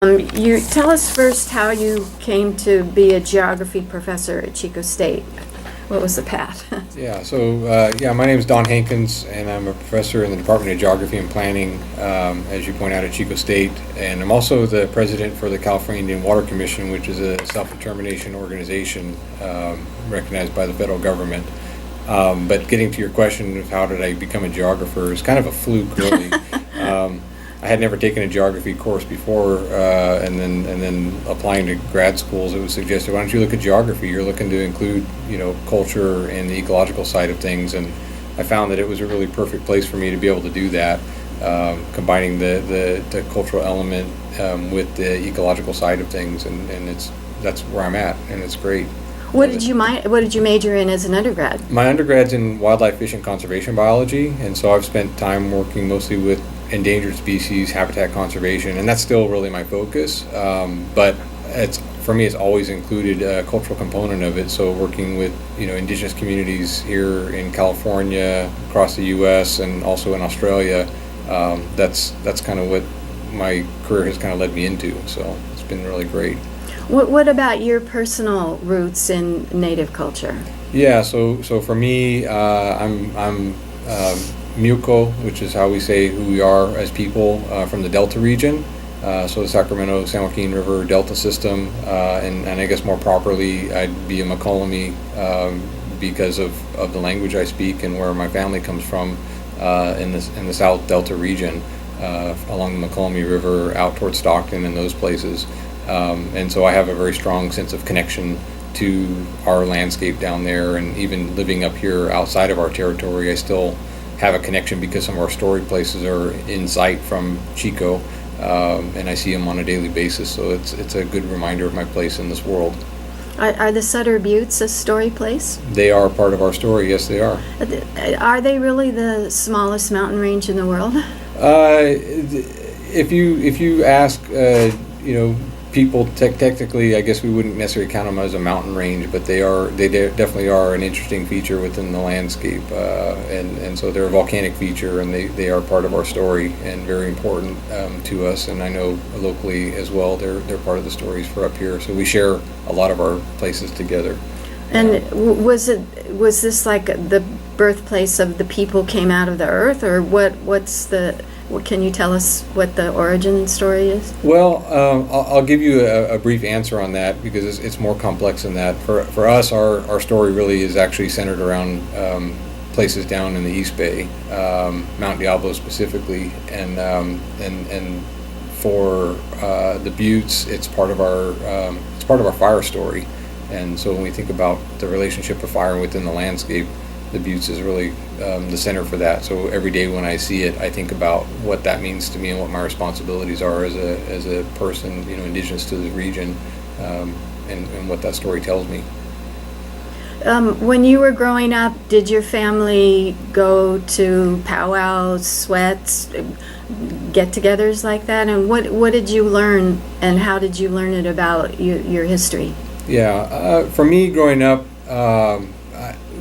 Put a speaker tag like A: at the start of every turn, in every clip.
A: You tell us first how you came to be a geography professor at Chico State. What was the path?
B: My name is Don Hankins, and I'm a professor in the Department of Geography and Planning, as you point out, at Chico State. And I'm also the president for the California Indian Water Commission, which is a self-determination organization recognized by the federal government. But getting to your question of how did I become a geographer is kind of a fluke, really. I had never taken a geography course before, and then applying to grad schools, it was suggested, why don't you look at geography? You're looking to include, culture and the ecological side of things, and I found that it was a really perfect place for me to be able to do that, combining the cultural element with the ecological side of things, and that's where I'm at, and it's great.
A: What did you major in as an undergrad?
B: My undergrad's in wildlife, fish, and conservation biology, and so I've spent time working mostly with endangered species, habitat conservation, and that's still really my focus. But for me, it's always included a cultural component of it. So working with indigenous communities here in California, across the U.S., and also in Australia, that's kind of what my career has kind of led me into. So it's been really great.
A: What about your personal roots in Native culture?
B: Yeah, so for me, I'm Miwok, which is how we say who we are as people, from the Delta region, so the Sacramento, San Joaquin River Delta system, and I guess more properly, I'd be a Mokelumne because of the language I speak and where my family comes from in the South Delta region, along the Mokelumne River, out towards Stockton and those places. And so I have a very strong sense of connection to our landscape down there, and even living up here outside of our territory, I still have a connection because some of our story places are in sight from Chico, and I see them on a daily basis, so it's a good reminder of my place in this world.
A: Are the Sutter Buttes a story place?
B: They are part of our story, yes they are.
A: Are they really the smallest mountain range in the world?
B: If you ask, people, technically, I guess we wouldn't necessarily count them as a mountain range, but they definitely are an interesting feature within the landscape, and so they're a volcanic feature, and they are part of our story and very important to us. And I know locally as well, they're part of the stories for up here. So we share a lot of our places together.
A: And was this like the birthplace of the people came out of the earth, or what can you tell us what the origin story is?
B: Well, I'll give you a brief answer on that because it's more complex than that. For us, our story really is actually centered around places down in the East Bay, Mount Diablo specifically, and for the Buttes, it's part of our fire story. And so when we think about the relationship of fire within the landscape, the Buttes is really the center for that. So every day when I see it, I think about what that means to me and what my responsibilities are as a person, indigenous to the region, and what that story tells me.
A: When you were growing up, did your family go to powwows, sweats, get-togethers like that? And what did you learn, and how did you learn it about your history?
B: Yeah, for me growing up,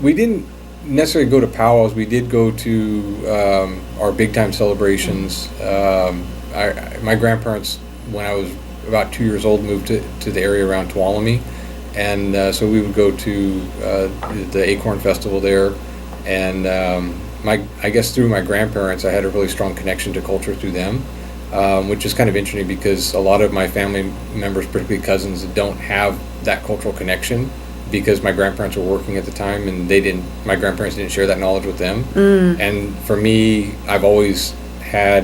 B: we didn't necessarily go to powwows. We did go to our big time celebrations. My grandparents, when I was about 2 years old, moved to the area around Tuolumne, and so we would go to the Acorn Festival there, and I guess through my grandparents I had a really strong connection to culture through them, which is kind of interesting because a lot of my family members, particularly cousins, don't have that cultural connection because my grandparents were working at the time, and my grandparents didn't share that knowledge with them. And for me, I've always had,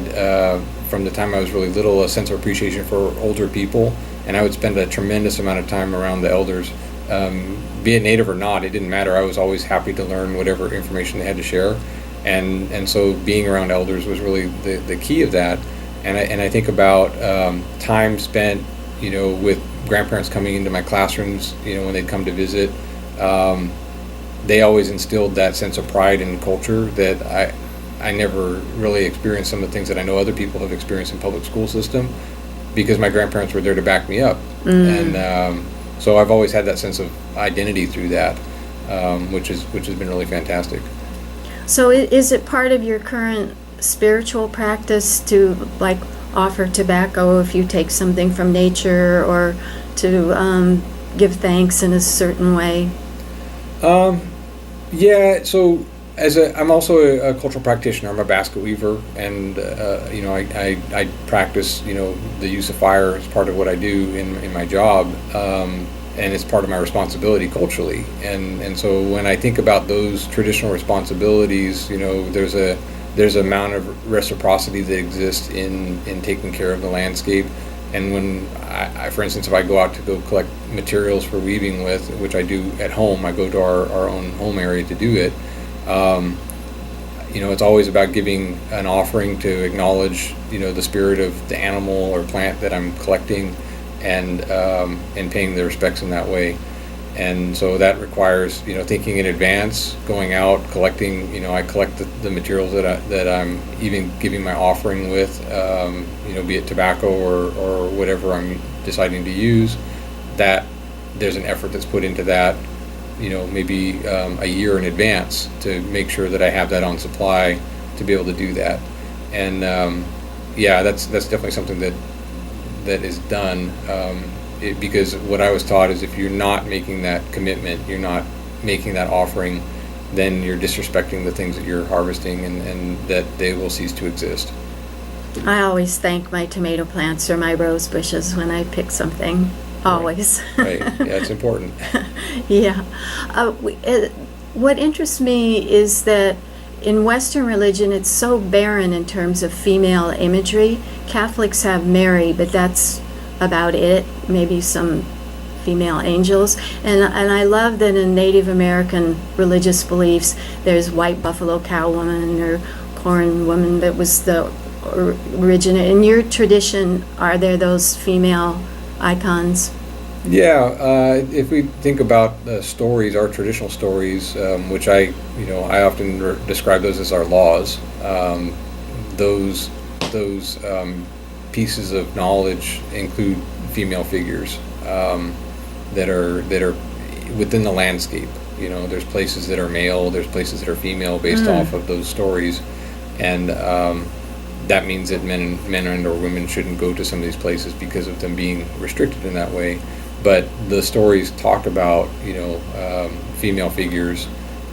B: from the time I was really little, a sense of appreciation for older people, and I would spend a tremendous amount of time around the elders, be it native or not, it didn't matter. I was always happy to learn whatever information they had to share, and so being around elders was really the key of that. And I think about time spent, with grandparents coming into my classrooms, when they'd come to visit. They always instilled that sense of pride in culture that I never really experienced some of the things that I know other people have experienced in public school system, because my grandparents were there to back me up. And so I've always had that sense of identity through that, which has been really fantastic.
A: So is it part of your current spiritual practice to offer tobacco if you take something from nature, or to give thanks in a certain way?
B: Yeah, so I'm also a cultural practitioner. I'm a basket weaver, and I practice the use of fire as part of what I do in my job, and it's part of my responsibility culturally. And so when I think about those traditional responsibilities, there's an amount of reciprocity that exists in taking care of the landscape. And when I, for instance, if I go out to go collect materials for weaving with, which I do at home, I go to our own home area to do it. It's always about giving an offering to acknowledge, the spirit of the animal or plant that I'm collecting, and paying the respects in that way. And so that requires, thinking in advance, going out, collecting. I collect the materials that I'm even giving my offering with, be it tobacco or whatever I'm deciding to use. That there's an effort that's put into that, maybe a year in advance, to make sure that I have that on supply to be able to do that. And that's definitely something that is done. Because what I was taught is, if you're not making that commitment, you're not making that offering, then you're disrespecting the things that you're harvesting, and that they will cease to exist.
A: I always thank my tomato plants or my rose bushes when I pick something. Always.
B: Right. Yeah, it's important.
A: Yeah. What interests me is that in Western religion, it's so barren in terms of female imagery. Catholics have Mary, but that's about it. Maybe some female angels. And I love that in Native American religious beliefs, there's white buffalo cow woman or corn woman that was the originator. In your tradition, are there those female icons?
B: Yeah, if we think about the stories, our traditional stories, which I often describe those as our laws. Those pieces of knowledge include female figures that are within the landscape. There's places that are male, there's places that are female based off of those stories, and that means that men and or women shouldn't go to some of these places because of them being restricted in that way. But the stories talk about female figures,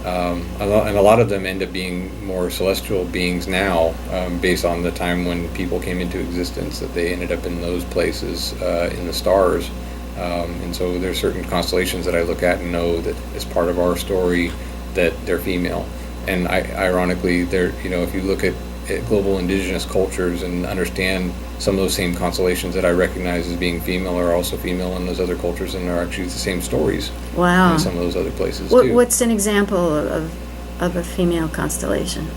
B: and a lot of them end up being more celestial beings now, based on the time when people came into existence, that they ended up in those places in the stars. And so there's certain constellations that I look at and know that as part of our story that they're female. And ironically, if you look at global indigenous cultures and understand some of those same constellations that I recognize as being female are also female in those other cultures, and are actually the same stories.
A: Wow.
B: In some of those other places too.
A: What's an example of a female constellation?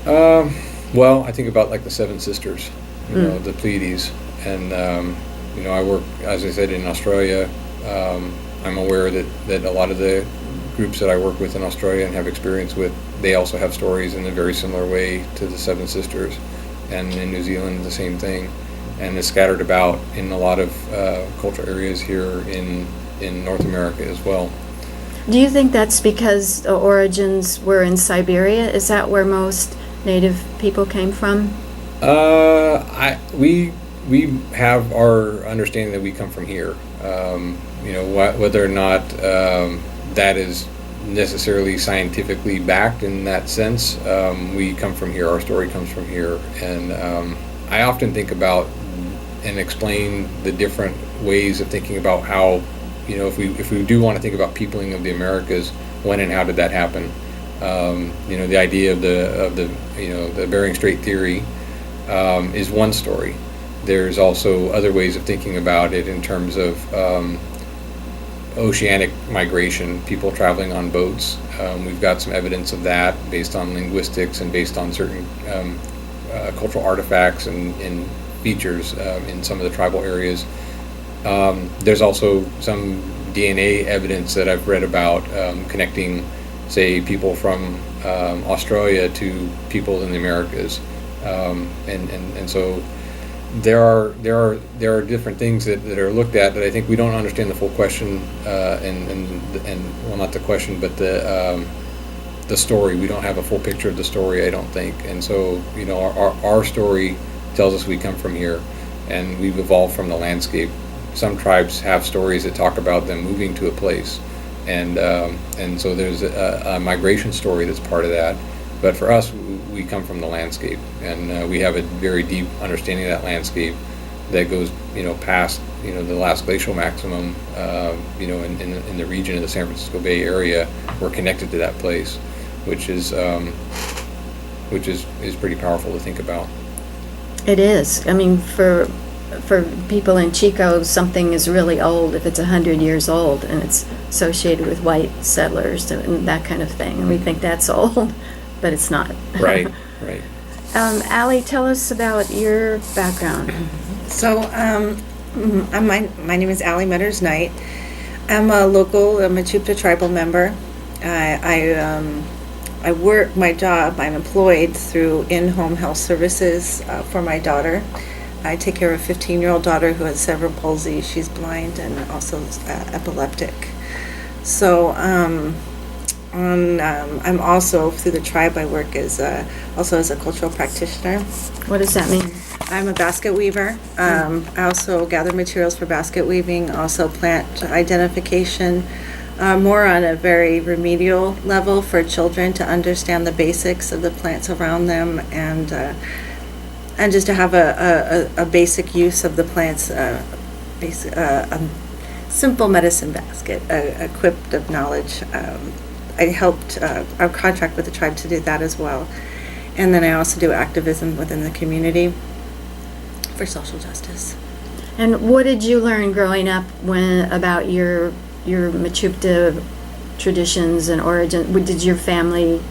B: Well, I think about like the Seven Sisters, the Pleiades, and I work, as I said, in Australia. I'm aware that a lot of the groups that I work with in Australia and have experience with, they also have stories in a very similar way to the Seven Sisters, and in New Zealand the same thing, and it's scattered about in a lot of cultural areas here in North America as well.
A: Do you think that's because the origins were in Siberia? Is that where most native people came from?
B: We have our understanding that we come from here. Whether or not that is necessarily scientifically backed in that sense, we come from here. Our story comes from here, and I often think about and explain the different ways of thinking about how, if we do want to think about peopling of the Americas, when and how did that happen? The idea of the Bering Strait theory is one story. There's also other ways of thinking about it in terms of oceanic migration, people traveling on boats. We've got some evidence of that based on linguistics and based on certain cultural artifacts and features in some of the tribal areas. There's also some DNA evidence that I've read about connecting, say, people from Australia to people in the Americas, and so there are different things that are looked at that I think we don't understand the full question, and well, not the question, but the story. We don't have a full picture of the story, I don't think, and so our story tells us we come from here. and we've evolved from the landscape. Some tribes have stories that talk about them moving to a place, and so there's a migration story that's part of that. But for us, we come from the landscape, and we have a very deep understanding of that landscape that goes, past, the last glacial maximum, in the region of the San Francisco Bay Area. We're connected to that place, which is pretty powerful to think about.
A: It is. I mean, for people in Chico, something is really old if it's 100 years old and it's associated with white settlers and that kind of thing. And we think that's old, but it's not.
B: Right.
A: Allie, tell us about your background.
C: So, my name is Allie Metters Knight. I'm a local Machuca tribal member. I work my job. I'm employed through in-home health services for my daughter. I take care of a 15-year-old daughter who has cerebral palsy. She's blind and also epileptic. So I'm also, through the tribe, I work also as a cultural practitioner.
A: What does that mean?
C: I'm a basket weaver. I also gather materials for basket weaving, also plant identification, more on a very remedial level for children to understand the basics of the plants around them, and just to have a basic use of the plants, a simple medicine basket, equipped of knowledge. I helped our contract with the tribe to do that as well. And then I also do activism within the community for social justice.
A: And what did you learn growing up about your Machuca traditions and origin? Did your family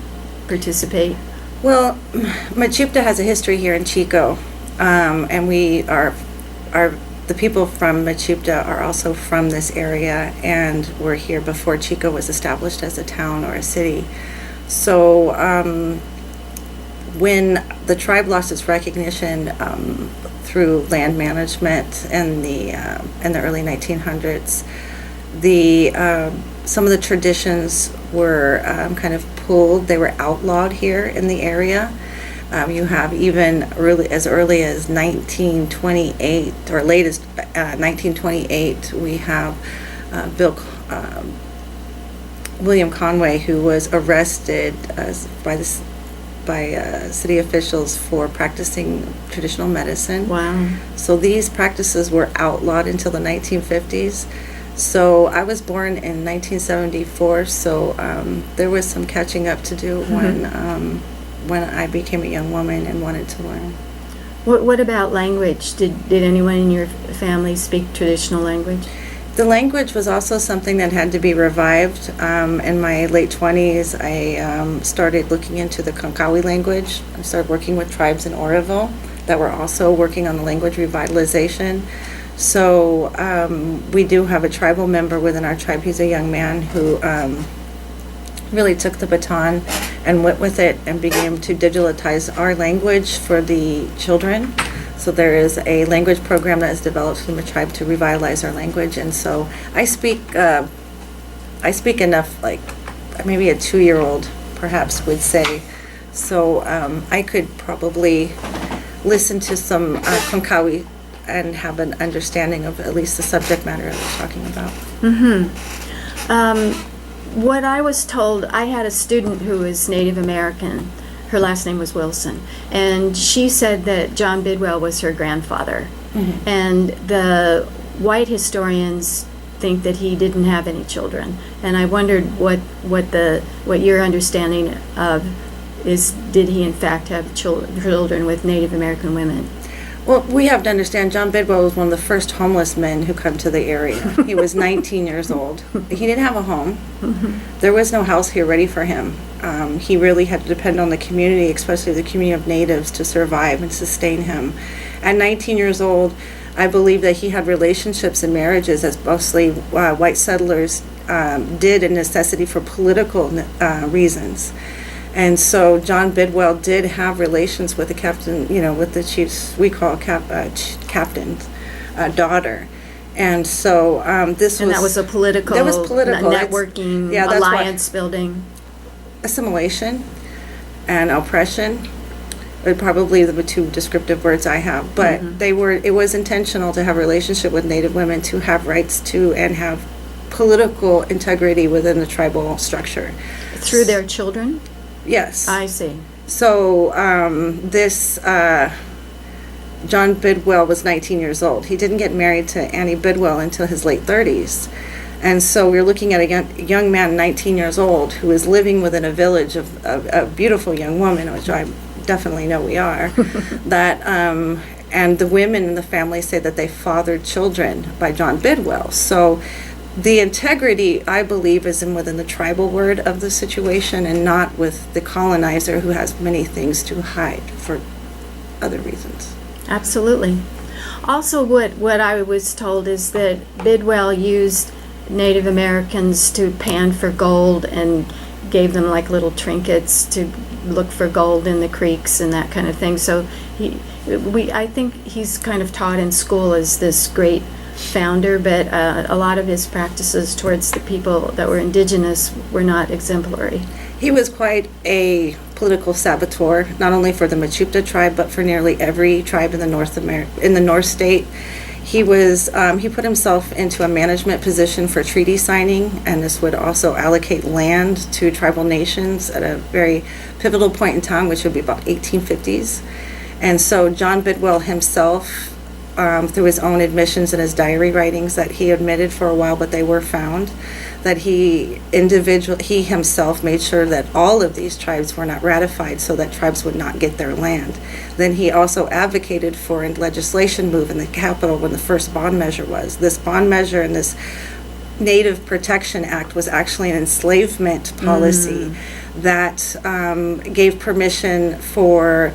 A: participate?
C: Well, Machuca has a history here in Chico, and we are the people from Machuca are also from this area, and were here before Chico was established as a town or a city. So when the tribe lost its recognition through land management in the early 1900s, some of the traditions were kind of pulled. They were outlawed here in the area. You have even as early as 1928, or latest 1928, we have William Conway, who was arrested by city officials for practicing traditional medicine.
A: Wow.
C: So these practices were outlawed until the 1950s. So I was born in 1974, so there was some catching up to do when I became a young woman and wanted to learn.
A: What about language? Did anyone in your family speak traditional language?
C: The language was also something that had to be revived. In my late 20s, I started looking into the Konkawi language. I started working with tribes in Oroville that were also working on the language revitalization. So we do have a tribal member within our tribe. He's a young man who really took the baton and went with it and began to digitalize our language for the children. So there is a language program that is developed in the tribe to revitalize our language, and so I speak enough, like maybe a 2-year-old perhaps would say. So I could probably listen to some Konkawi and have an understanding of at least the subject matter I was talking about.
A: What I was told, I had a student who was Native American. Her last name was Wilson, and she said that John Bidwell was her grandfather. And the white historians think that he didn't have any children. And I wondered what your understanding of is. Did he in fact have children with Native American women?
C: Well, we have to understand John Bidwell was one of the first homeless men who come to the area. He was 19 years old. He didn't have a home. There was no house here ready for him. He really had to depend on the community, especially the community of natives, to survive and sustain him. At 19 years old, I believe that he had relationships and marriages, as mostly white settlers did, a necessity for political reasons. And so John Bidwell did have relations with the captain, with the chief's, we call captain's daughter. And so
A: That was a political, networking,
C: that's
A: alliance building.
C: Assimilation and oppression. Probably the two descriptive words I have, but it was intentional to have a relationship with Native women, to have rights to and have political integrity within the tribal structure.
A: Through their children?
C: Yes.
A: I see.
C: So John Bidwell was 19 years old. He didn't get married to Annie Bidwell until his late 30s. And so we're looking at a young man, 19 years old, who is living within a village of a beautiful young woman, which I definitely know we are, and the women in the family say that they fathered children by John Bidwell. So the integrity, I believe, is within the tribal word of the situation and not with the colonizer who has many things to hide for other reasons.
A: Absolutely. Also, what I was told is that Bidwell used Native Americans to pan for gold and gave them like little trinkets to look for gold in the creeks and that kind of thing. So I think he's kind of taught in school as this great founder, but a lot of his practices towards the people that were indigenous were not exemplary.
C: He was quite a political saboteur, not only for the Machuca tribe, but for nearly every tribe in the North State. He put himself into a management position for treaty signing, and this would also allocate land to tribal nations at a very pivotal point in time, which would be about 1850s. And so John Bidwell himself, through his own admissions and his diary writings that he admitted for a while, but they were found, that he himself made sure that all of these tribes were not ratified so that tribes would not get their land. Then he also advocated for a legislation move in the Capitol when the first bond measure was. This bond measure and this Native Protection Act was actually an enslavement policy that gave permission for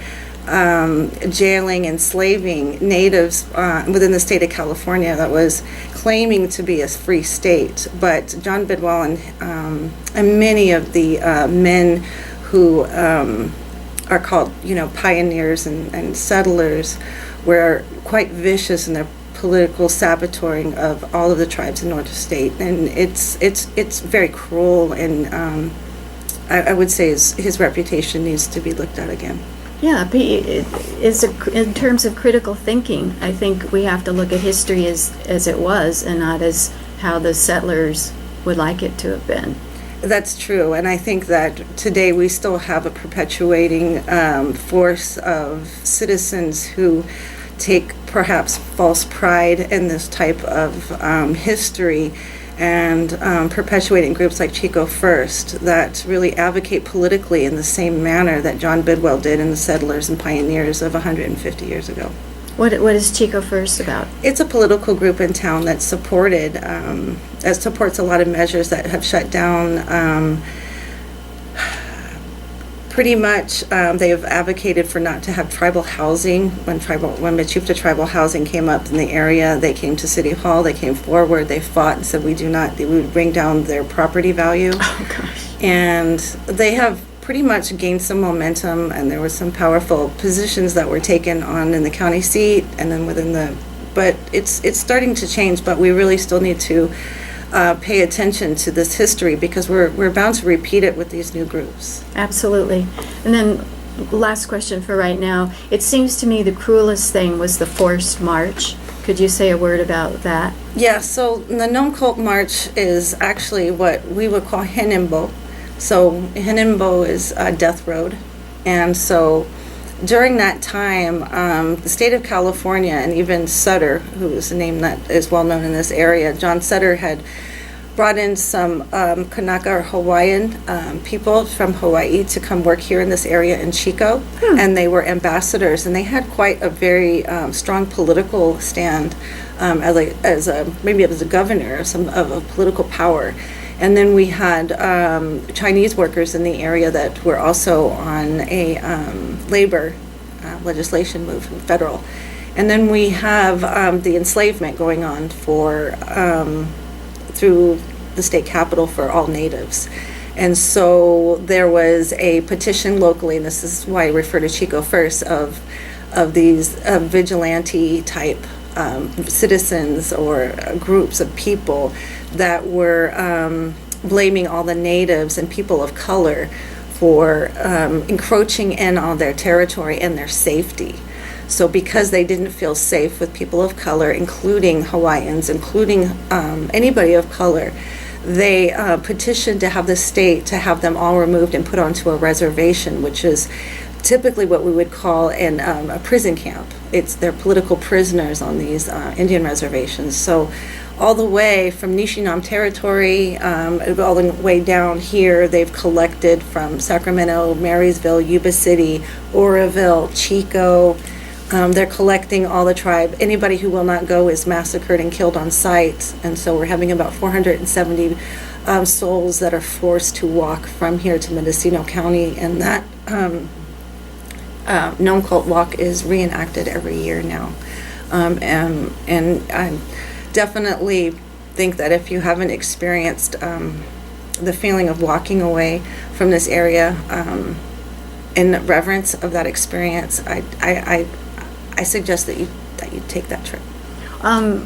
C: jailing, enslaving natives within the state of California that was claiming to be a free state. But John Bidwell and many of the men who are called, pioneers and settlers were quite vicious in their political saboteuring of all of the tribes in North State, and it's very cruel, and I would say his reputation needs to be looked at again.
A: Yeah, in terms of critical thinking, I think we have to look at history as it was and not as how the settlers would like it to have been.
C: That's true, and I think that today we still have a perpetuating force of citizens who take perhaps false pride in this type of history, and perpetuating groups like Chico First that really advocate politically in the same manner that John Bidwell did in the settlers and pioneers of 150 years ago.
A: What is Chico First about?
C: It's a political group in town that supports a lot of measures that have shut down. Pretty much, they have advocated for not to have tribal housing. When Machuca tribal housing came up in the area, they came to City Hall, they came forward, they fought and said we would bring down their property value.
A: Oh, gosh. And
C: they have pretty much gained some momentum, and there were some powerful positions that were taken on in the county seat and then but it's starting to change, but we really still need to pay attention to this history because we're bound to repeat it with these new groups.
A: Absolutely. And then last question for right now. It seems to me the cruelest thing was the forced march. Could you say a word about that?
C: Yeah, so the Noll March is actually what we would call Henimbo. So Henimbo is Death Road. And so during that time, the state of California and even Sutter, who is a name that is well known in this area, John Sutter had brought in some Kanaka or Hawaiian people from Hawaii to come work here in this area in Chico, and they were ambassadors, and they had quite a very strong political stand maybe as a governor of political power. And then we had Chinese workers in the area that were also on a labor legislation move, federal. And then we have the enslavement going on through the state capitol for all natives. And so there was a petition locally, and this is why I refer to Chico First, of these vigilante type citizens or groups of people that were blaming all the natives and people of color for encroaching in on their territory and their safety. So because they didn't feel safe with people of color, including Hawaiians, including anybody of color, they petitioned to have the state to have them all removed and put onto a reservation, which is typically what we would call a prison camp. They're political prisoners on these Indian reservations. So all the way from Nishinam territory, all the way down here, they've collected from Sacramento, Marysville, Yuba City, Oroville, Chico. They're collecting all the tribe. Anybody who will not go is massacred and killed on sight. And so we're having about 470 souls that are forced to walk from here to Mendocino County. And that Noll Cult Walk is reenacted every year now. And I definitely think that if you haven't experienced the feeling of walking away from this area in reverence of that experience, I suggest that you take that trip.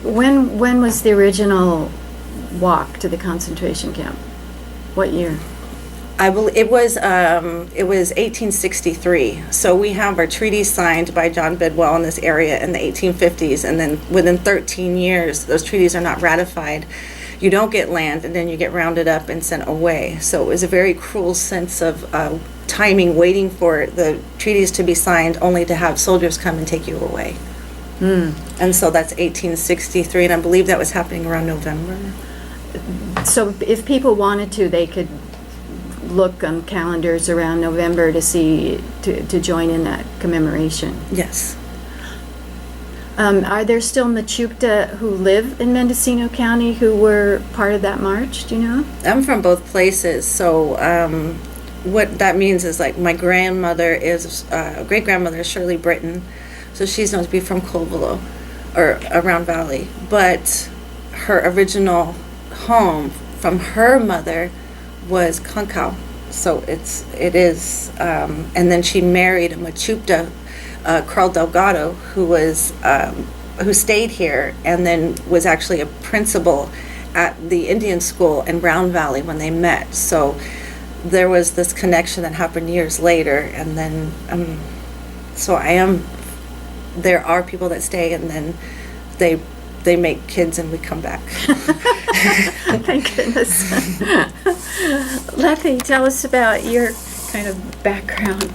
A: When was the original walk to the concentration camp? What year?
C: I believe it was 1863. So we have our treaty signed by John Bidwell in this area in the 1850s, and then within 13 years, those treaties are not ratified. You don't get land, and then you get rounded up and sent away. So it was a very cruel sense of timing, waiting for the treaties to be signed, only to have soldiers come and take you away. And so that's 1863, and I believe that was happening around November.
A: So if people wanted to, they could look on calendars around November to see, to join in that commemoration.
C: Yes.
A: Are there still Machuca who live in Mendocino County who were part of that march? Do you know?
C: I'm from both places, so what that means is, like, my grandmother is great grandmother is Shirley Britton, so she's known to be from Covelo or around Valley, but her original home from her mother was Concau, so it is, and then she married a Machuca, Carl Delgado, who stayed here and then was actually a principal at the Indian school in Brown Valley when they met. So there was this connection that happened years later, and then so there are people that stay, and then they make kids and we come back.
A: Thank goodness. Lethi, tell us about your kind of background.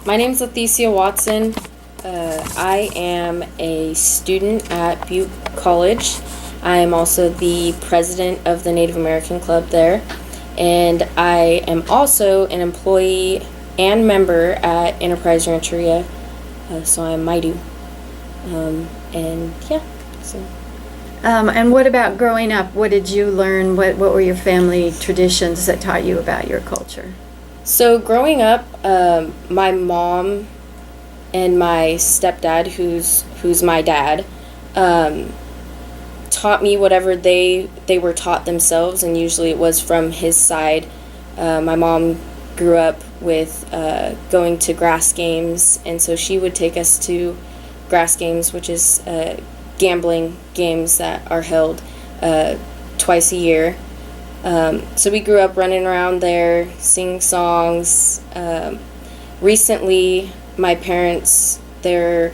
D: My name's Leticia Watson. I am a student at Butte College. I am also the president of the Native American Club there. And I am also an employee and member at Enterprise Rancheria. So I'm Maidu. And yeah, so.
A: And what about growing up? What did you learn? What were your family traditions that taught you about your culture?
D: So growing up, my mom and my stepdad, who's my dad, taught me whatever they were taught themselves, and usually it was from his side. My mom grew up with going to grass games, and so she would take us to grass games, which is gambling games that are held twice a year. So we grew up running around there, singing songs. Recently, my parents, I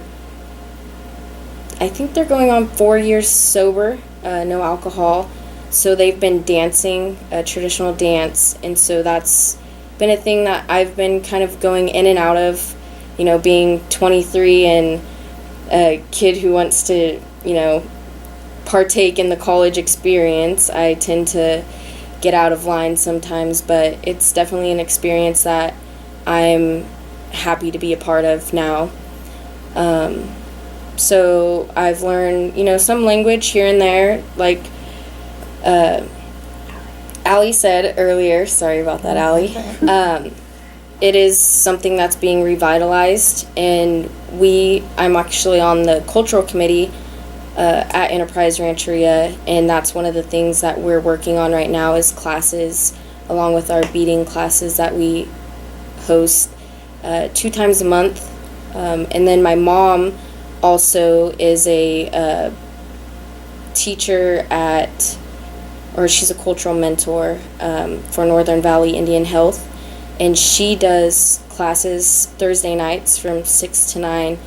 D: think they're going on 4 years sober, no alcohol. So they've been dancing, a traditional dance, and so that's been a thing that I've been kind of going in and out of, being 23 and a kid who wants to, partake in the college experience. I tend to get out of line sometimes, but it's definitely an experience that I'm happy to be a part of now. So I've learned, some language here and there, like Allie said earlier, sorry about that, Allie. It is something that's being revitalized, and I'm actually on the cultural committee at Enterprise Rancheria, and that's one of the things that we're working on right now is classes, along with our beading classes that we host 2 times a month. And then my mom also is a teacher she's a cultural mentor for Northern Valley Indian Health. and she does classes Thursday nights from 6 to 9,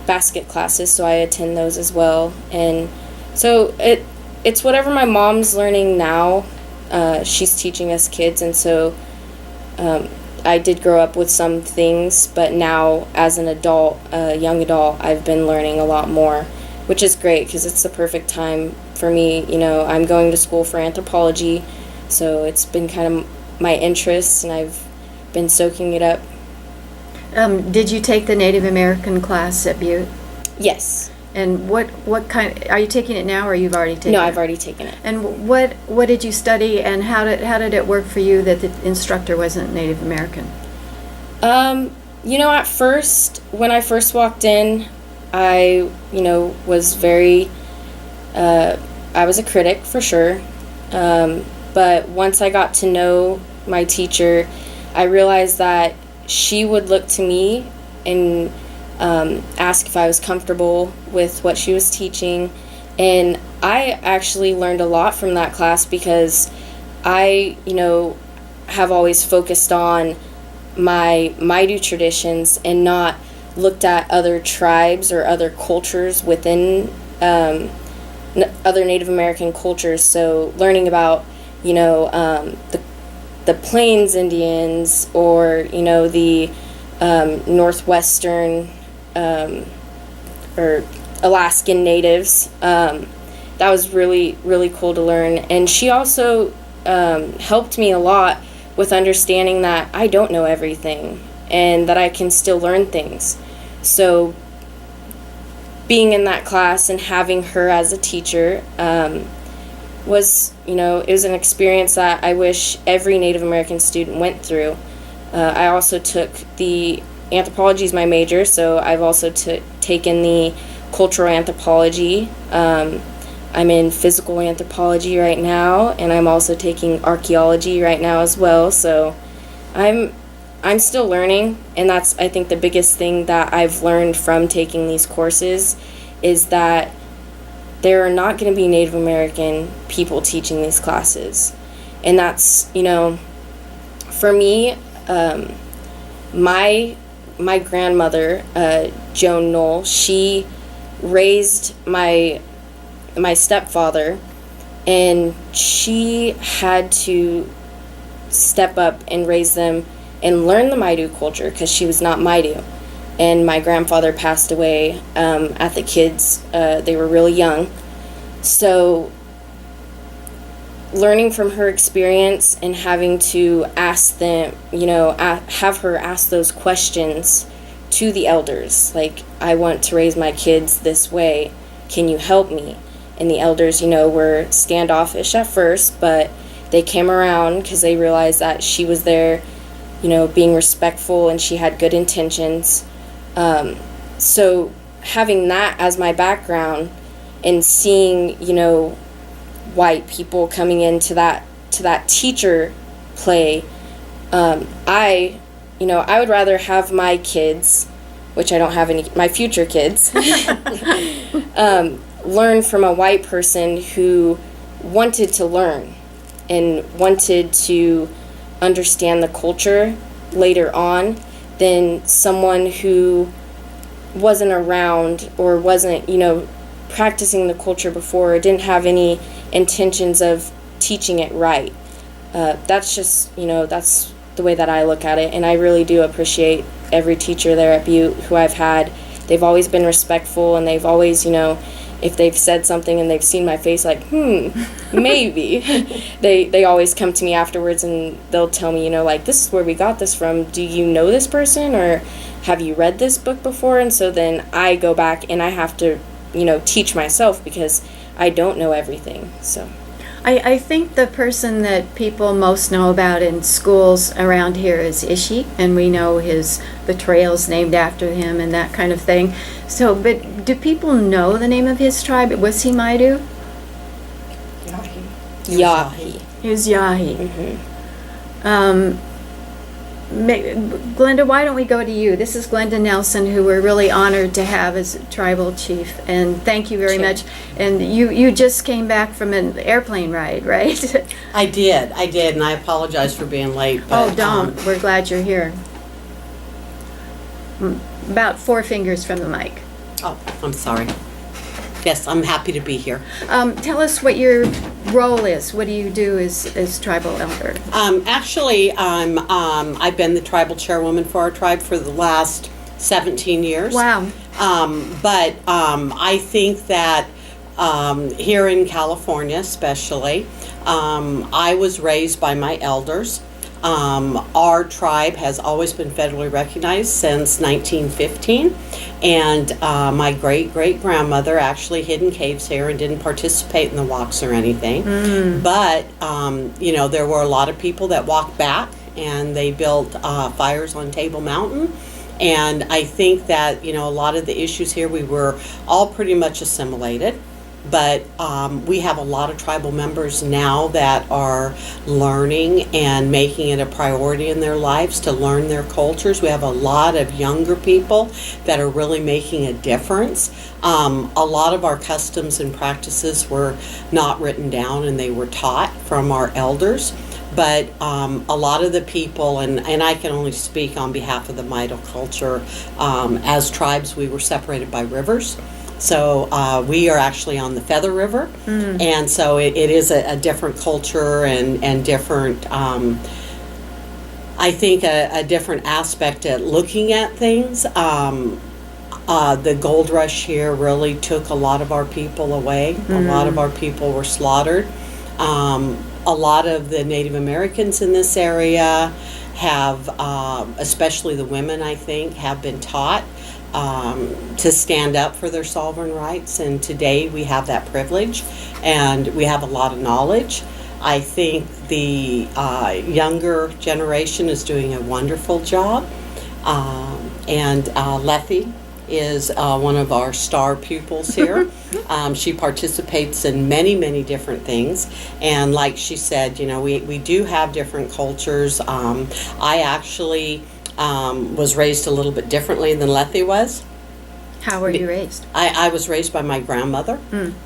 D: basket classes, so I attend those as well. And so it's whatever my mom's learning now, she's teaching us kids, and so I did grow up with some things, but now as an adult, a young adult, I've been learning a lot more, which is great because it's the perfect time for me. You know, I'm going to school for anthropology, so it's been kind of my interest, and I've been soaking it up.
A: Did you take the Native American class at Butte?
D: Yes.
A: And what kind, are you taking it now or you've already taken it?
D: No, I've already taken it.
A: And what did you study, and how did it work for you that the instructor wasn't Native American?
D: You know, at first, when I first walked in, I, was very, I was a critic for sure. But once I got to know my teacher, I realized that she would look to me and ask if I was comfortable with what she was teaching. And I actually learned a lot from that class because I, have always focused on my Maidu traditions and not looked at other tribes or other cultures within other Native American cultures. So learning about, the Plains Indians or, the Northwestern or Alaskan natives. That was really, really cool to learn. And she also helped me a lot with understanding that I don't know everything and that I can still learn things. So being in that class and having her as a teacher was, it was an experience that I wish every Native American student went through. I also took the anthropology is my major, so I've also taken the cultural anthropology. I'm in physical anthropology right now, and I'm also taking archaeology right now as well. So I'm still learning, and that's, I think, the biggest thing that I've learned from taking these courses is that there are not going to be Native American people teaching these classes. And that's, for me, my grandmother, Joan Noll, she raised my stepfather, and she had to step up and raise them and learn the Maidu culture because she was not Maidu. And my grandfather passed away at the kids. They were really young. So learning from her experience and having to ask them, have her ask those questions to the elders. Like, I want to raise my kids this way. Can you help me? And the elders, were standoffish at first, but they came around because they realized that she was there, being respectful, and she had good intentions. So having that as my background and seeing, white people coming into that teacher play, I would rather have my kids, which I don't have any, my future kids, learn from a white person who wanted to learn and wanted to understand the culture later on than someone who wasn't around or wasn't, practicing the culture before or didn't have any intentions of teaching it right. That's just, that's the way that I look at it. And I really do appreciate every teacher there at Butte who I've had. They've always been respectful, and they've always, if they've said something and they've seen my face like, maybe, they always come to me afterwards and they'll tell me, this is where we got this from. Do you know this person, or have you read this book before? And so then I go back and I have to, teach myself because I don't know everything. So
A: I think the person that people most know about in schools around here is Ishi, and we know the trail's named after him and that kind of thing. So, but do people know the name of his tribe? Was he Maidu?
D: Yahi.
A: He was Yahi.
D: Mm-hmm.
A: Glenda, why don't we go to you? This is Glenda Nelson, who we're really honored to have as tribal chief, and thank you very much. And you just came back from an airplane ride, right?
E: I did, and I apologize for being late. But,
A: Oh, don't. We're glad you're here. About 4 fingers from the mic.
E: Oh, I'm sorry. Yes, I'm happy to be here.
A: Tell us what your role is. What do you do as tribal elder?
E: Actually, I've been the tribal chairwoman for our tribe for the last 17 years.
A: Wow.
E: But I think that here in California especially, I was raised by my elders. Our tribe has always been federally recognized since 1915, and my great-great-grandmother actually hid in caves here and didn't participate in the walks or anything. But, you know, there were a lot of people that walked back, and they built fires on Table Mountain. And I think that, you know, a lot of the issues here, we were all pretty much assimilated. But we have a lot of tribal members now that are learning and making it a priority in their lives to learn their cultures. We have a lot of younger people that are really making a difference. A lot of our customs and practices were not written down, and they were taught from our elders. But a lot of the people, and I can only speak on behalf of the Maidu culture, as tribes we were separated by rivers. So we are actually on the Feather River, and so it is a different culture and different, I think, a different aspect at looking at things. The gold rush here really took a lot of our people away. A lot of our people were slaughtered. A lot of the Native Americans in this area have, especially the women, I think, have been taught to stand up for their sovereign rights, and today we have that privilege, and we have a lot of knowledge. I think the younger generation is doing a wonderful job, and Lethi is one of our star pupils here. She participates in many different things, and like she said, you know, we do have different cultures. I actually was raised a little bit differently than Lethi was.
A: How were you raised?
E: I was raised by my grandmother,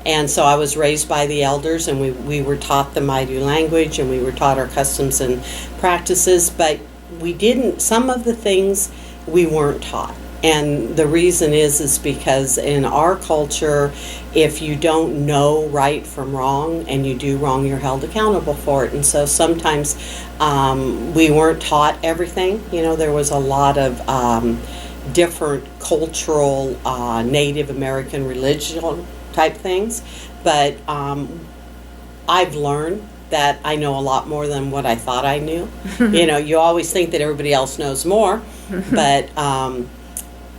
E: and so I was raised by the elders, and we were taught the Maidu language, and we were taught our customs and practices, but we didn't, some of the things we weren't taught. And the reason is because in our culture, if you don't know right from wrong and you do wrong, you're held accountable for it. And so sometimes we weren't taught everything. You know, there was a lot of different cultural Native American religion type things. But I've learned that I know a lot more than what I thought I knew. You know, you always think that everybody else knows more, but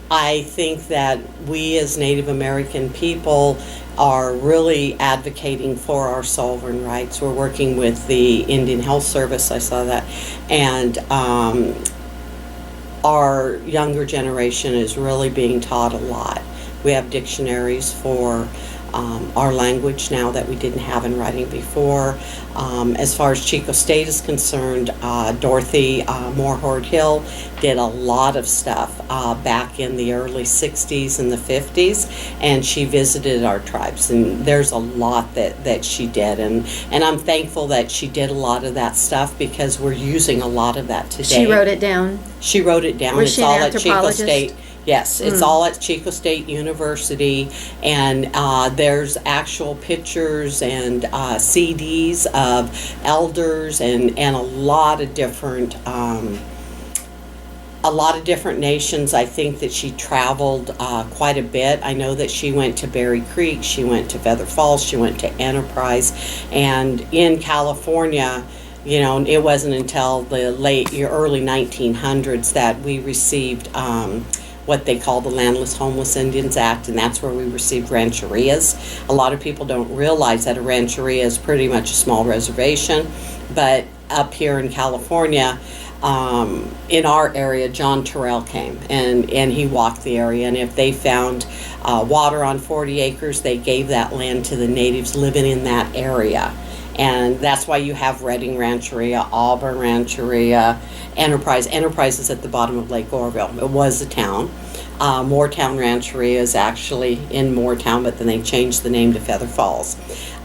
E: I think that we as Native American people are really advocating for our sovereign rights. We're working with the Indian Health Service, I saw that, and our younger generation is really being taught a lot. We have dictionaries for our language now that we didn't have in writing before. As far as Chico State is concerned, Dorothy Moorhorde Hill did a lot of stuff back in the early 60s and the 50s, and she visited our tribes, and there's a lot that she did, and I'm thankful that she did a lot of that stuff because we're using a lot of that today.
A: She wrote it down?
E: She wrote it down.
A: Was
E: it's
A: she an
E: all at Chico
A: anthropologist?
E: State. Yes, it's all at Chico State University, and there's actual pictures and CDs of elders and a lot of different nations. I think that she traveled quite a bit. I know that she went to Berry Creek, she went to Feather Falls, she went to Enterprise, and in California, you know, it wasn't until the early 1900s that we received what they call the Landless Homeless Indians Act, and that's where we received rancherias. A lot of people don't realize that a rancheria is pretty much a small reservation, but up here in California, in our area, John Terrell came and he walked the area, and if they found water on 40 acres, they gave that land to the natives living in that area. And that's why you have Redding Rancheria, Auburn Rancheria, Enterprise. Enterprise is at the bottom of Lake Oroville. It was a town. Moortown Rancheria is actually in Moortown, but then they changed the name to Feather Falls.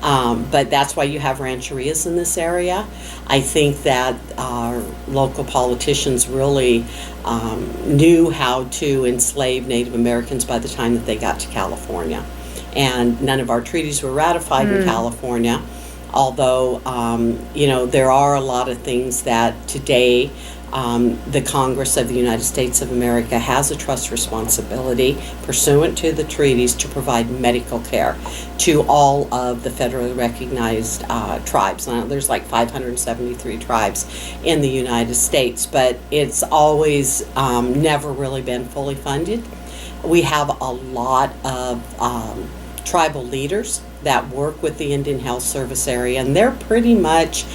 E: But that's why you have rancherias in this area. I think that our local politicians really knew how to enslave Native Americans by the time that they got to California. And none of our treaties were ratified in California, although, there are a lot of things that today the Congress of the United States of America has a trust responsibility pursuant to the treaties to provide medical care to all of the federally recognized tribes. Now, there's like 573 tribes in the United States, but it's always never really been fully funded. We have a lot of tribal leaders that work with the Indian Health Service area, and they're pretty much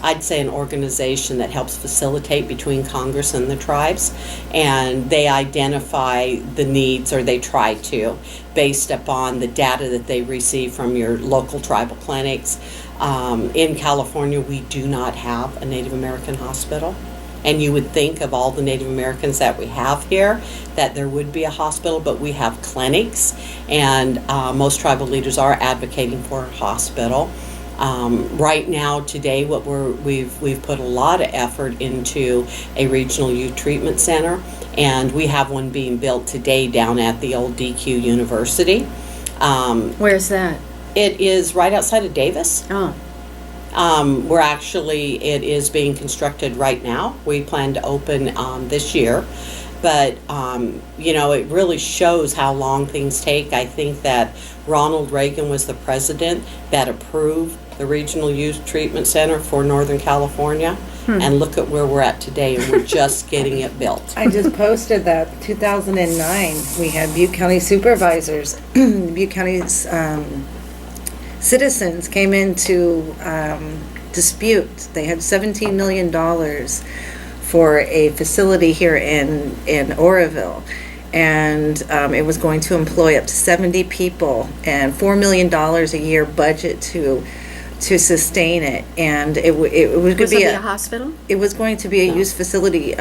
E: I'd say an organization that helps facilitate between Congress and the tribes, and they identify the needs, or they try to, based upon the data that they receive from your local tribal clinics. In California, we do not have a Native American hospital, and you would think of all the Native Americans that we have here that there would be a hospital, but we have clinics, and most tribal leaders are advocating for a hospital. Right now, today, we've put a lot of effort into a regional youth treatment center, and we have one being built today down at the old DQ University.
A: Where's that?
E: It is right outside of Davis.
A: Oh.
E: It is being constructed right now. We plan to open this year. But, it really shows how long things take. I think that Ronald Reagan was the president that approved the Regional Youth Treatment Center for Northern California. And look at where we're at today, and we're just getting it built.
F: I just posted that 2009, we had Butte County supervisors, Butte County's citizens came in to dispute. They had $17 million for a facility here in Oroville, and it was going to employ up to 70 people and $4 million a year budget to sustain it, and it was going to be
A: a hospital?
F: It was going to be a youth facility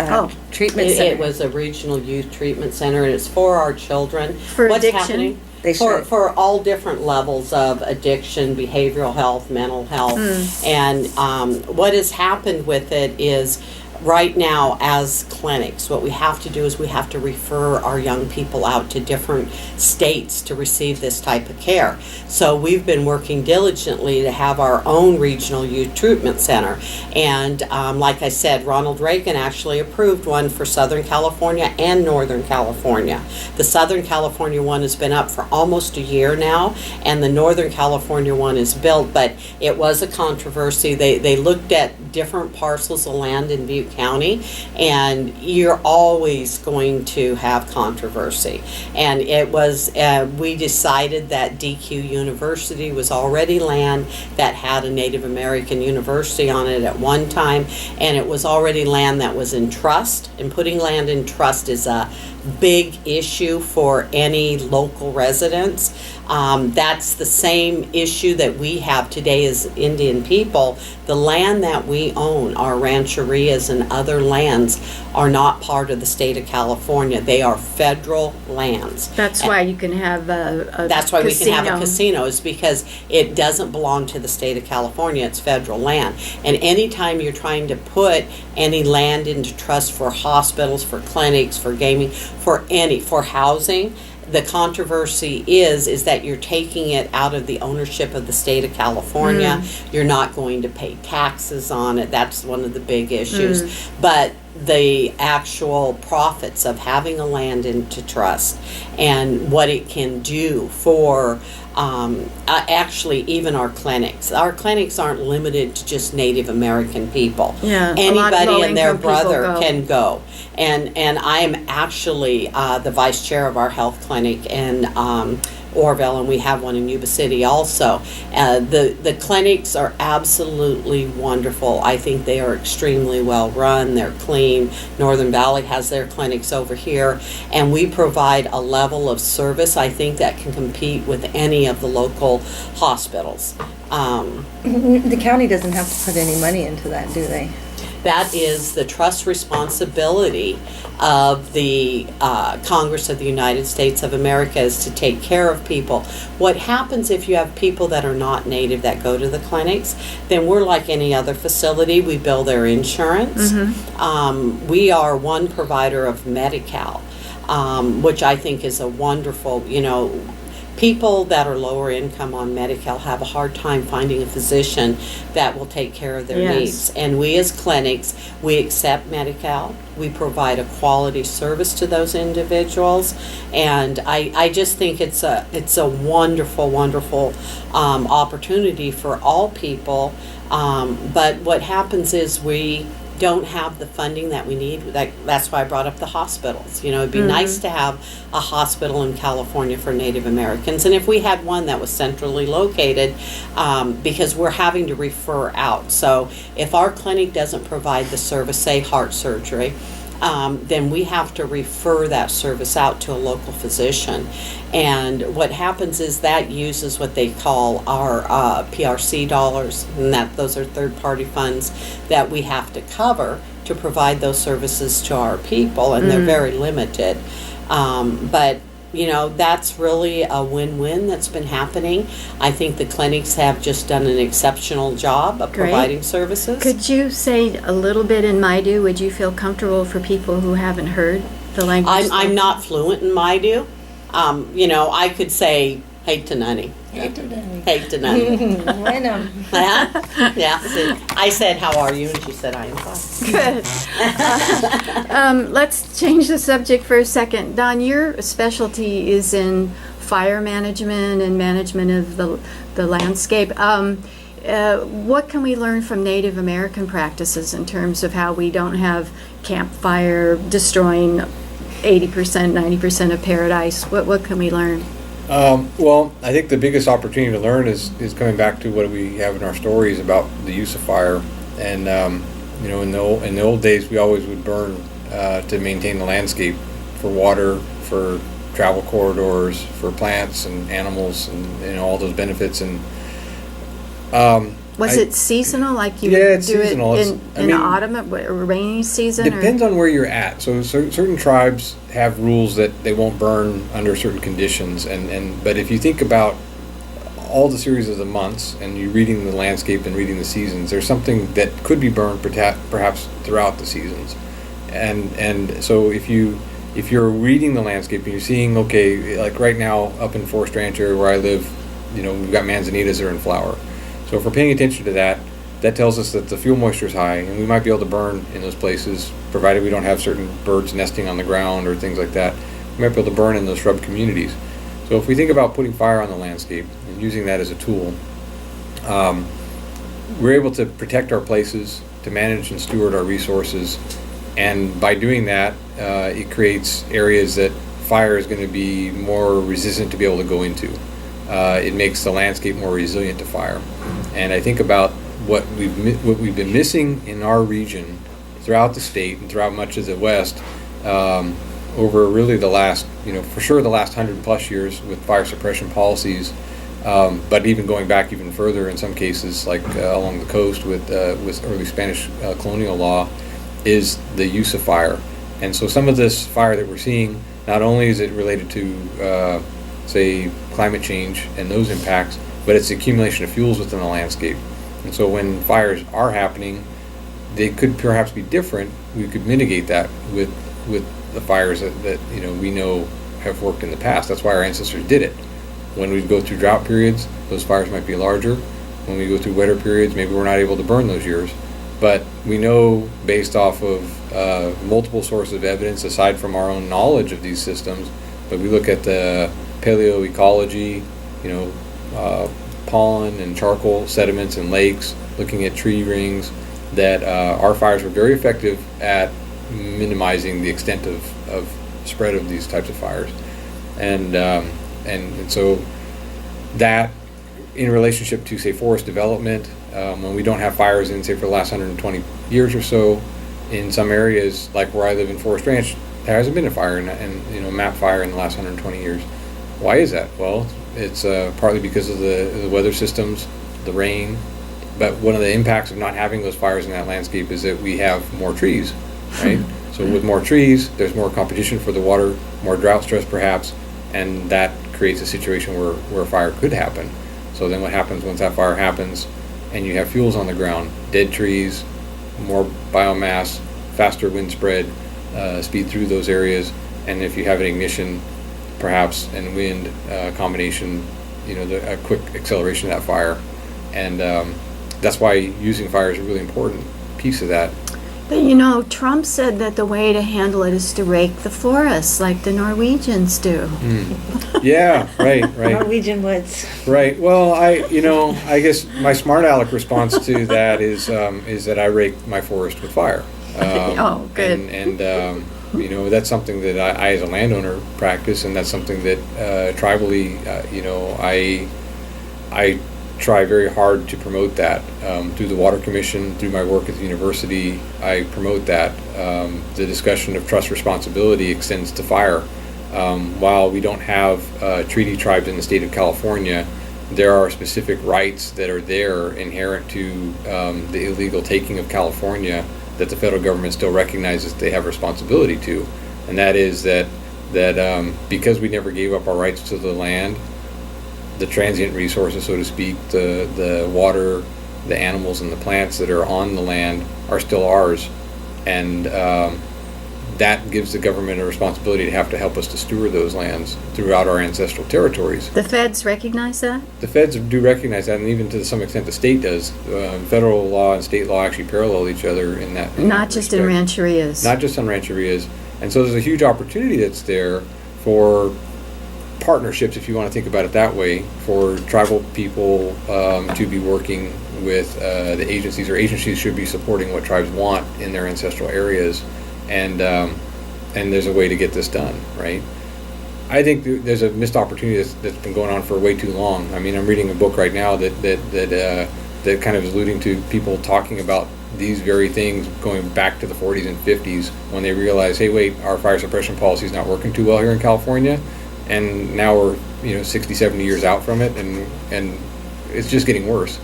F: treatment center.
E: It was a regional youth treatment center, and it's for our children.
A: For
E: What's
A: addiction?
E: happening?
F: They should.
E: For all different levels of addiction, behavioral health, mental health. And what has happened with it is, right now, as clinics, what we have to do is we have to refer our young people out to different states to receive this type of care. So we've been working diligently to have our own regional youth treatment center. And like I said, Ronald Reagan actually approved one for Southern California and Northern California. The Southern California one has been up for almost a year now, and the Northern California one is built, but it was a controversy. They looked at different parcels of land in Butte County, and you're always going to have controversy. And it was, we decided that DQ University was already land that had a Native American university on it at one time, and it was already land that was in trust, and putting land in trust is a big issue for any local residents. That's the same issue that we have today as Indian people. The land that we own, our rancherias and other lands, are not part of the state of California. They are federal lands.
A: That's why you can have a
E: That's why
A: casino.
E: we can have a casino, is because it doesn't belong to the state of California. It's federal land. And anytime you're trying to put any land into trust for hospitals, for clinics, for gaming, for housing, the controversy is that you're taking it out of the ownership of the state of California. You're not going to pay taxes on it. That's one of the big issues. But the actual profits of having a land into trust and what it can do for actually even our clinics. Our clinics aren't limited to just Native American people.
A: Yeah,
E: Anybody and their
A: low-income
E: brother
A: people go.
E: can go. And I am actually the vice chair of our health clinic in Oroville, and we have one in Yuba City also. The clinics are absolutely wonderful. I think they are extremely well run. They're clean. Northern Valley has their clinics over here, and we provide a level of service, I think, that can compete with any of the local hospitals.
F: The county doesn't have to put any money into that, do they?
E: That is the trust responsibility of the Congress of the United States of America, is to take care of people. What happens if you have people that are not native that go to the clinics, then we're like any other facility. We bill their insurance. We are one provider of Medi-Cal, which I think is a wonderful, people that are lower income on Medi-Cal have a hard time finding a physician that will take care of their
A: Yes.
E: needs. And we as clinics, we accept Medi-Cal. We provide a quality service to those individuals. And I just think it's a wonderful, wonderful opportunity for all people. But what happens is we don't have the funding that we need. That's why I brought up the hospitals. It'd be nice to have a hospital in California for Native Americans, and if we had one that was centrally located, because we're having to refer out. So if our clinic doesn't provide the service, say heart surgery, then we have to refer that service out to a local physician. And what happens is that uses what they call our PRC dollars, and those are third-party funds that we have to cover to provide those services to our people, and they're very limited. But that's really a win-win that's been happening. I think the clinics have just done an exceptional job of
A: Great.
E: providing services.
A: Could you say a little bit in Maidu? Would you feel comfortable for people who haven't heard the language?
E: I'm not fluent in Maidu. I could say, hey to Nani.
F: Hey to Danny.
E: Hey to Nani.
F: I know.
E: Yeah. See, I said, how are you? And she said, I am fine.
A: Good. Let's change the subject for a second. Don, your specialty is in fire management and management of the landscape. What can we learn from Native American practices in terms of how we don't have campfire destroying 80%, 90% of paradise? What can we learn?
B: Well, I think the biggest opportunity to learn is coming back to what we have in our stories about the use of fire. And in the old days, we always would burn to maintain the landscape for water, for travel corridors, for plants and animals, and all those benefits. And
A: Was it seasonal, like you
B: Yeah,
A: would
B: it's
A: do
B: seasonal.
A: it
B: I
A: in
B: mean,
A: autumn, or rainy season?
B: Depends on where you're at. So certain tribes have rules that they won't burn under certain conditions, but if you think about all the series of the months and you're reading the landscape and reading the seasons, there's something that could be burned perhaps throughout the seasons, and so if you're reading the landscape and you're seeing, okay, like right now up in Forest Ranch area where I live, we've got manzanitas that are in flower. So if we're paying attention to that, that tells us that the fuel moisture is high, and we might be able to burn in those places, provided we don't have certain birds nesting on the ground or things like that. We might be able to burn in those shrub communities. So if we think about putting fire on the landscape and using that as a tool, we're able to protect our places, to manage and steward our resources, and by doing that, it creates areas that fire is going to be more resistant to be able to go into. It makes the landscape more resilient to fire. And I think about what we've been missing in our region throughout the state and throughout much of the West over really the last, for sure the last 100+ years with fire suppression policies, but even going back even further in some cases, like along the coast with early Spanish colonial law, is the use of fire. And so some of this fire that we're seeing, not only is it related to say climate change and those impacts, but it's the accumulation of fuels within the landscape. And so when fires are happening, they could perhaps be different. We could mitigate that with the fires that we know have worked in the past. That's why our ancestors did it. When we go through drought periods, those fires might be larger. When we go through wetter periods, maybe we're not able to burn those years. But we know, based off of multiple sources of evidence aside from our own knowledge of these systems, but we look at the paleoecology, pollen and charcoal sediments in lakes, looking at tree rings, that our fires were very effective at minimizing the extent of spread of these types of fires. And And so that, in relationship to, say, forest development, when we don't have fires in, say, for the last 120 years or so, in some areas, like where I live in Forest Ranch, there hasn't been a fire, map fire in the last 120 years. Why is that? Well, it's partly because of the weather systems, the rain, but one of the impacts of not having those fires in that landscape is that we have more trees, right? So with more trees, there's more competition for the water, more drought stress perhaps, and that creates a situation where a fire could happen. So then what happens once that fire happens and you have fuels on the ground, dead trees, more biomass, faster wind spread, speed through those areas, and if you have an ignition perhaps and wind combination, a quick acceleration of that fire. And that's why using fire is a really important piece of that.
A: But Trump said that the way to handle it is to rake the forests like the Norwegians do.
B: Yeah, right.
F: Norwegian woods.
B: Right. Well, I guess my smart aleck response to that is that I rake my forest with fire.
A: Oh, good.
B: And that's something that I as a landowner practice, and that's something that tribally, I try very hard to promote that through the Water Commission, through my work at the university. I promote that. The discussion of trust responsibility extends to fire. While we don't have treaty tribes in the state of California, there are specific rights that are there inherent to the illegal taking of California that the federal government still recognizes they have responsibility to, and that is that because we never gave up our rights to the land, the transient resources, so to speak, the water, the animals, and the plants that are on the land are still ours, and that gives the government a responsibility to have to help us to steward those lands throughout our ancestral territories.
A: The feds recognize that?
B: The feds do recognize that, and even to some extent the state does. Federal law and state law actually parallel each other in that.
A: Not just in rancherias.
B: Not just on rancherias. And so there's a huge opportunity that's there for partnerships, if you want to think about it that way, for tribal people to be working with the agencies, or agencies should be supporting what tribes want in their ancestral areas. And there's a way to get this done, right? I think there's a missed opportunity that's been going on for way too long. I mean, I'm reading a book right now that kind of is alluding to people talking about these very things going back to the 40s and 50s when they realized, hey, wait, our fire suppression policy is not working too well here in California, and now we're 60, 70 years out from it, and it's just getting worse.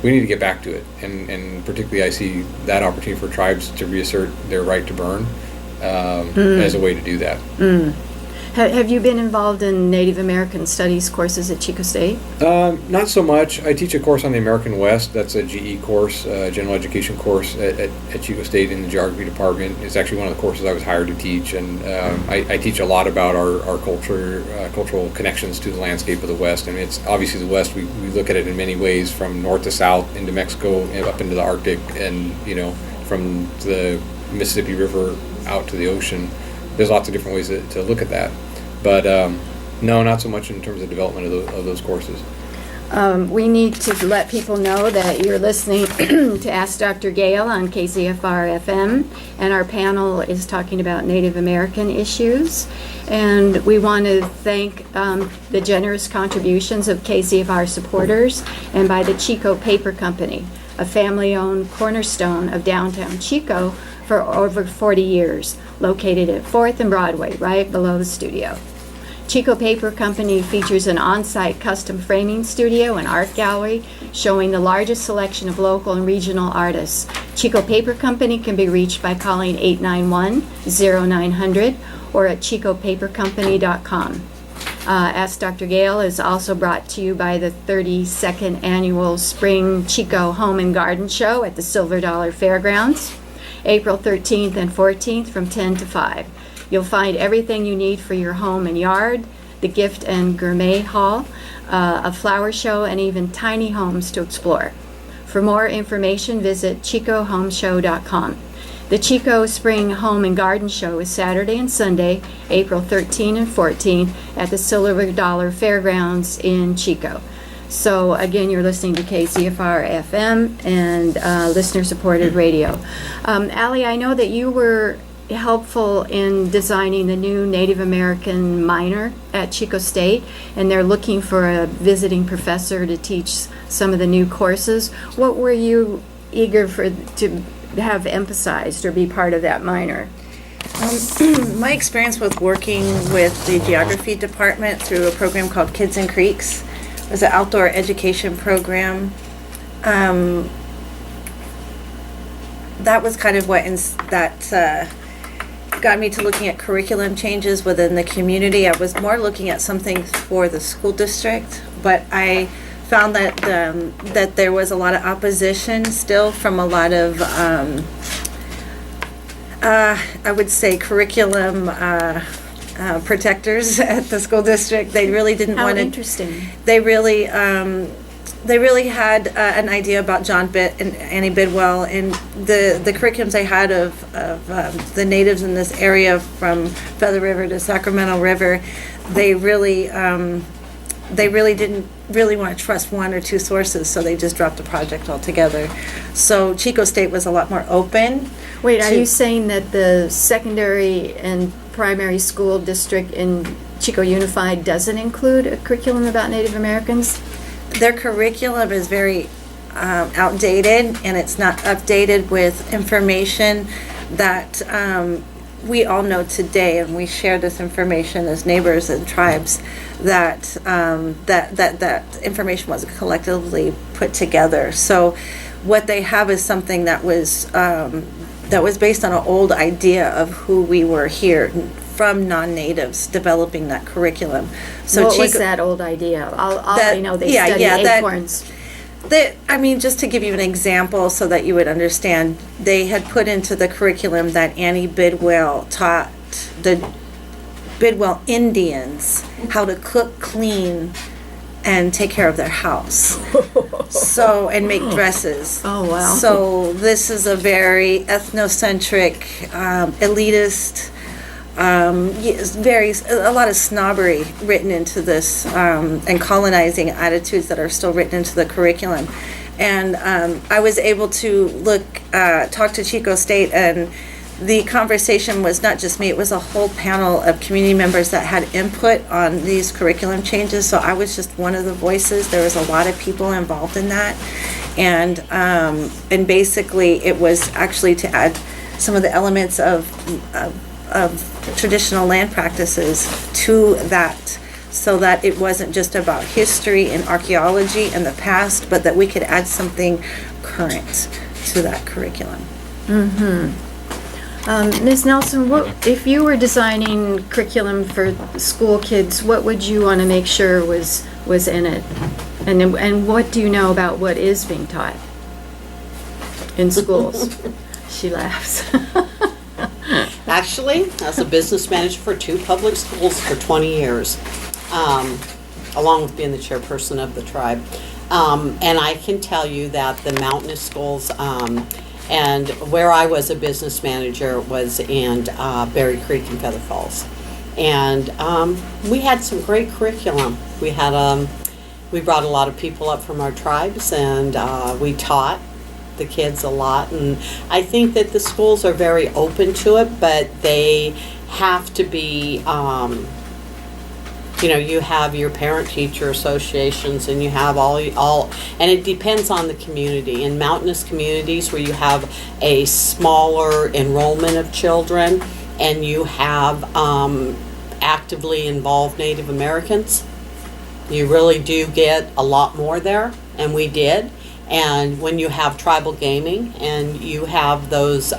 B: We need to get back to it, and particularly I see that opportunity for tribes to reassert their right to burn as a way to do that.
A: Have you been involved in Native American studies courses at Chico State?
B: Not so much. I teach a course on the American West. That's a GE course, general education course at Chico State in the geography department. It's actually one of the courses I was hired to teach, and I teach a lot about our cultural connections to the landscape of the West. I mean, it's obviously the West. We look at it in many ways, from north to south, into Mexico, and up into the Arctic, and from the Mississippi River out to the ocean. There's lots of different ways to look at that, but no, not so much in terms of development of those courses.
A: We need to let people know that you're listening to Ask Dr. Gale on KZFR FM, and our panel is talking about Native American issues. And we want to thank the generous contributions of KZFR supporters and by the Chico Paper Company, a family-owned cornerstone of downtown Chico for over 40 years, located at 4th and Broadway, right below the studio. Chico Paper Company features an on-site custom framing studio and art gallery showing the largest selection of local and regional artists. Chico Paper Company can be reached by calling 891-0900 or at chicopapercompany.com. Ask Dr. Gale is also brought to you by the 32nd Annual Spring Chico Home and Garden Show at the Silver Dollar Fairgrounds, April 13th and 14th from 10 to 5. You'll find everything you need for your home and yard, the gift and gourmet hall, a flower show, and even tiny homes to explore. For more information, visit chicohomeshow.com. The Chico Spring Home and Garden Show is Saturday and Sunday, April 13 and 14 at the Silver Dollar Fairgrounds in Chico. So again, you're listening to KZFR FM and listener-supported radio. Allie, I know that you were helpful in designing the new Native American minor at Chico State, and they're looking for a visiting professor to teach some of the new courses. What were you eager to have emphasized or be part of that minor?
F: My experience with working with the geography department through a program called Kids and Creeks was an outdoor education program. That was kind of what got me to looking at curriculum changes within the community. I was more looking at something for the school district, but I found that that there was a lot of opposition still from a lot of I would say curriculum protectors at the school district. They really didn't
A: How
F: want to.
A: interesting.
F: They really had an idea about John Bitt and Annie Bidwell, and the curriculums they had of the natives in this area from Feather River to Sacramento River. They really didn't really want to trust one or two sources, so they just dropped the project altogether. So Chico State was a lot more open.
A: Wait, are you saying that the secondary and primary school district in Chico Unified doesn't include a curriculum about Native Americans?
F: Their curriculum is very outdated, and it's not updated with information that we all know today, and we share this information as neighbors and tribes, that that information wasn't collectively put together. So what they have is something that was based on an old idea of who we were here from non-natives developing that curriculum. So
A: What was that old idea? I know they
F: yeah,
A: study
F: yeah, that-
A: acorns.
F: I mean, just to give you an example so that you would understand, they had put into the curriculum that Annie Bidwell taught the Bidwell Indians how to cook, clean, and take care of their house. So, and make dresses.
A: Oh, wow.
F: So this is a very ethnocentric, elitist, a lot of snobbery written into this, and colonizing attitudes that are still written into the curriculum. And I was able to talk to Chico State, and the conversation was not just me, it was a whole panel of community members that had input on these curriculum changes. So I was just one of the voices. There was a lot of people involved in that. And basically it was actually to add some of the elements of traditional land practices to that, so that it wasn't just about history and archaeology and the past, but that we could add something current to that curriculum.
A: Ms. Nelson, what if you were designing curriculum for school kids? What would you want to make sure was in it? And what do you know about what is being taught in schools? She laughs.
E: Actually, as a business manager for 2 public schools for 20 years, along with being the chairperson of the tribe. And I can tell you that the mountainous schools, and where I was a business manager was in Berry Creek and Feather Falls. And we had some great curriculum. We brought a lot of people up from our tribes, and we taught the kids a lot. And I think that the schools are very open to it, but they have to be, you have your parent-teacher associations, and you have all, and it depends on the community. In mountainous communities where you have a smaller enrollment of children, and you have actively involved Native Americans, you really do get a lot more there, and we did. And when you have tribal gaming and you have those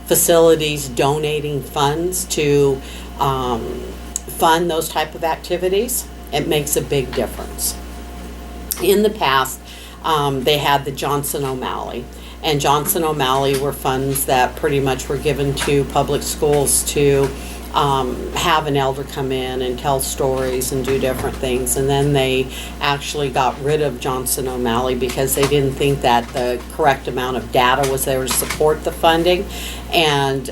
E: facilities donating funds to fund those type of activities, it makes a big difference. In the past, they had the Johnson O'Malley, and Johnson O'Malley were funds that pretty much were given to public schools to have an elder come in and tell stories and do different things. And then they actually got rid of Johnson O'Malley because they didn't think that the correct amount of data was there to support the funding. And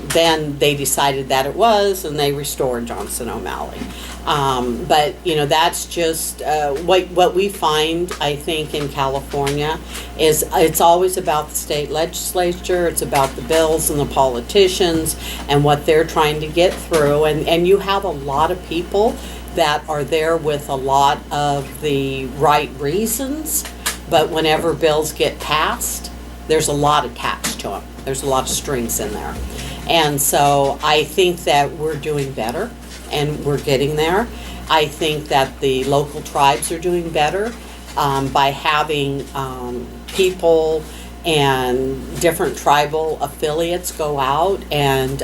E: then they decided that it was, and they restored Johnson O'Malley. But that's just what we find. I think in California is it's always about the state legislature. It's about the bills and the politicians and what they're trying to get through. And you have a lot of people that are there with a lot of the right reasons, but whenever bills get passed, there's a lot attached to them. There's a lot of strings in there. And so I think that we're doing better and we're getting there. I think that the local tribes are doing better by having people and different tribal affiliates go out and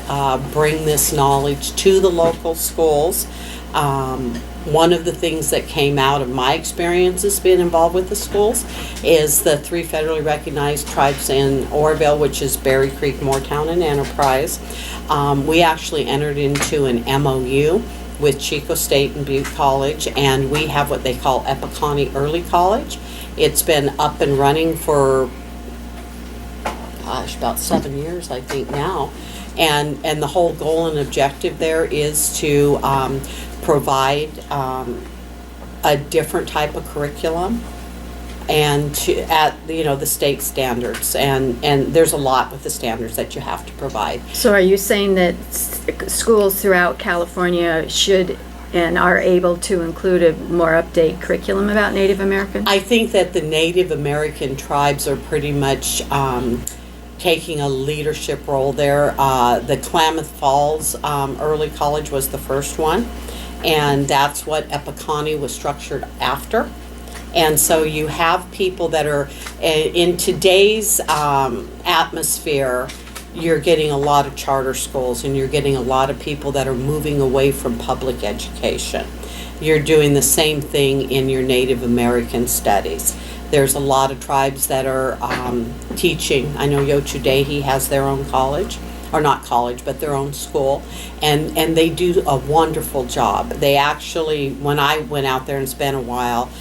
E: bring this knowledge to the local schools. One of the things that came out of my experiences being involved with the schools is the 3 federally recognized tribes in Oroville, which is Berry Creek, Moortown, and Enterprise. We actually entered into an MOU with Chico State and Butte College, and we have what they call Epicani Early College. It's been up and running for, about 7 years, I think now. And the whole goal and objective there is to provide a different type of curriculum and at the state standards, and there's a lot with the standards that you have to provide.
A: So are you saying that schools throughout California should and are able to include a more updated curriculum about Native Americans?
E: I think that the Native American tribes are pretty much taking a leadership role there. The Klamath Falls Early College was the first one, and that's what Epicani was structured after. And so you have people that are, in today's atmosphere, you're getting a lot of charter schools and you're getting a lot of people that are moving away from public education. You're doing the same thing in your Native American studies. There's a lot of tribes that are teaching. I know Yochudehi has their own college, or not college, but their own school, and they do a wonderful job. They actually, when I went out there and spent a while,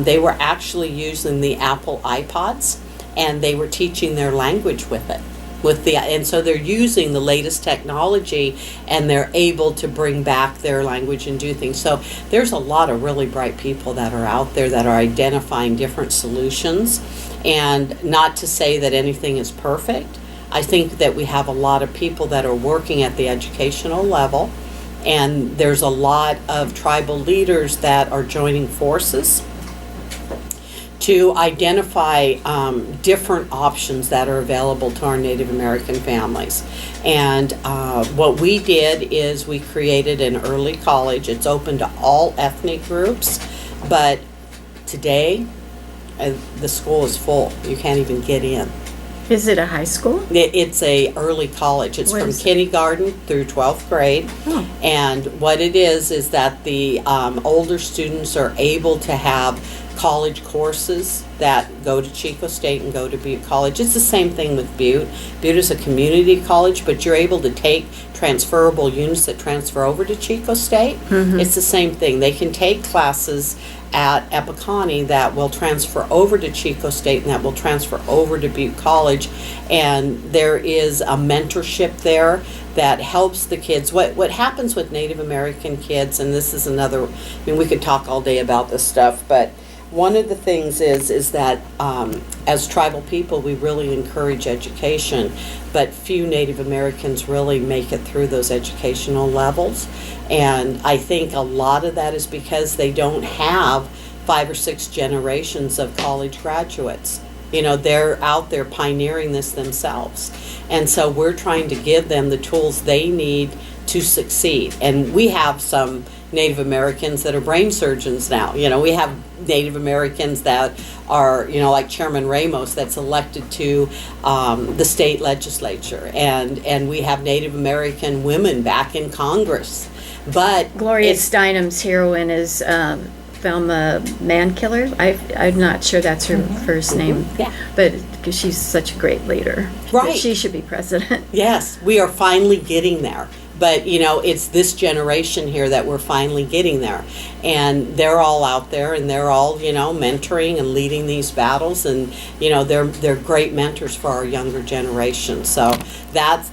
E: they were actually using the Apple iPods, and they were teaching their language with it. And so they're using the latest technology, and they're able to bring back their language and do things. So there's a lot of really bright people that are out there that are identifying different solutions. And not to say that anything is perfect. I think that we have a lot of people that are working at the educational level, and there's a lot of tribal leaders that are joining forces to identify different options that are available to our Native American families. And what we did is we created an early college. It's open to all ethnic groups, but today the school is full. You can't even get in.
A: Is it a high school?
E: It's a early college. It's from kindergarten through 12th grade.
A: Oh.
E: And what it is that the older students are able to have college courses that go to Chico State and go to Butte College. It's the same thing with Butte. Butte is a community college, but you're able to take transferable units that transfer over to Chico State. Mm-hmm. It's the same thing. They can take classes at Epicani that will transfer over to Chico State and that will transfer over to Butte College. And there is a mentorship there that helps the kids. What happens with Native American kids, and this is another, we could talk all day about this stuff, but one of the things is that as tribal people, we really encourage education, but few Native Americans really make it through those educational levels. And I think a lot of that is because they don't have 5 or 6 generations of college graduates. They're out there pioneering this themselves. And so we're trying to give them the tools they need to succeed. And we have some Native Americans that are brain surgeons now. We have Native Americans that are, like Chairman Ramos, that's elected to the state legislature. And we have Native American women back in Congress. But
A: Gloria Steinem's heroine is Velma Mankiller. I'm not sure that's her first name.
E: Yeah.
A: But because she's such a great leader.
E: Right.
A: That she should be president.
E: Yes, we are finally getting there. But, it's this generation here that we're finally getting there. And they're all out there, and they're all, mentoring and leading these battles. And, they're great mentors for our younger generation. So that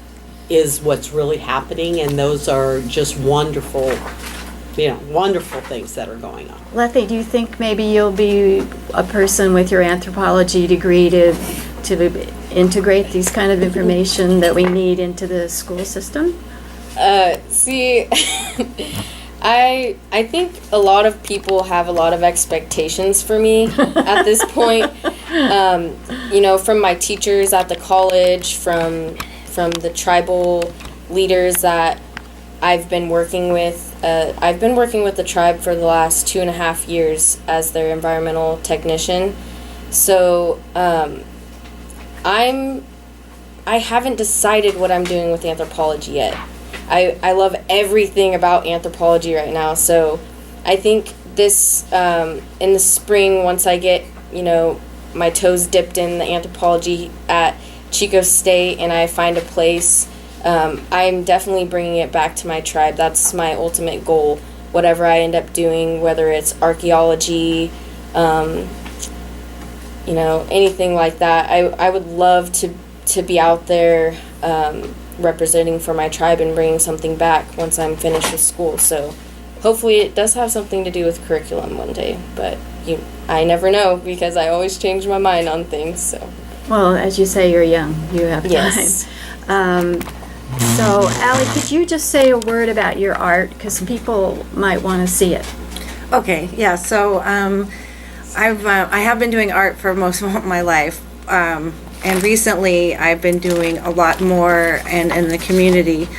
E: is what's really happening. And those are just wonderful, wonderful things that are going on.
A: Lethi, do you think maybe you'll be a person with your anthropology degree to integrate these kind of information that we need into the school system?
D: See, I think a lot of people have a lot of expectations for me at this point. From my teachers at the college, from the tribal leaders that I've been working with. I've been working with the tribe for the last 2.5 years as their environmental technician. So I haven't decided what I'm doing with anthropology yet. I love everything about anthropology right now. So I think this in the spring, once I get my toes dipped in the anthropology at Chico State and I find a place, I'm definitely bringing it back to my tribe. That's my ultimate goal. Whatever I end up doing, whether it's archaeology, anything like that, I would love to be out there representing for my tribe and bringing something back once I'm finished with school. So hopefully it does have something to do with curriculum one day, but I never know because I always change my mind on things. So.
A: Well, as you say, you're young. You have time.
D: Yes.
A: So, Allie, could you just say a word about your art? Because people might want to see it.
F: Okay, yeah, so I have been doing art for most of my life, and recently I've been doing a lot more in the community.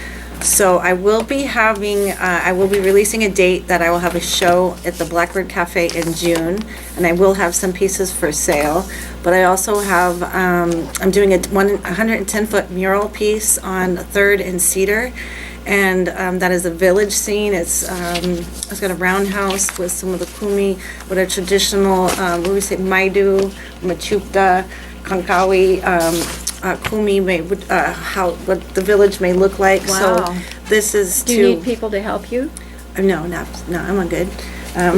F: So I will be releasing a date that I will have a show at the Blackbird Cafe in June, and I will have some pieces for sale. But I also have, I'm doing a 110-foot mural piece on 3rd and Cedar, and that is a village scene. It's got a roundhouse with some of the kumi, what are traditional, Maidu, Machuca, Konkawi, kumi what the village may look like.
A: Wow.
F: So this is
A: Do you need people to help you?
F: No, I'm good.
A: A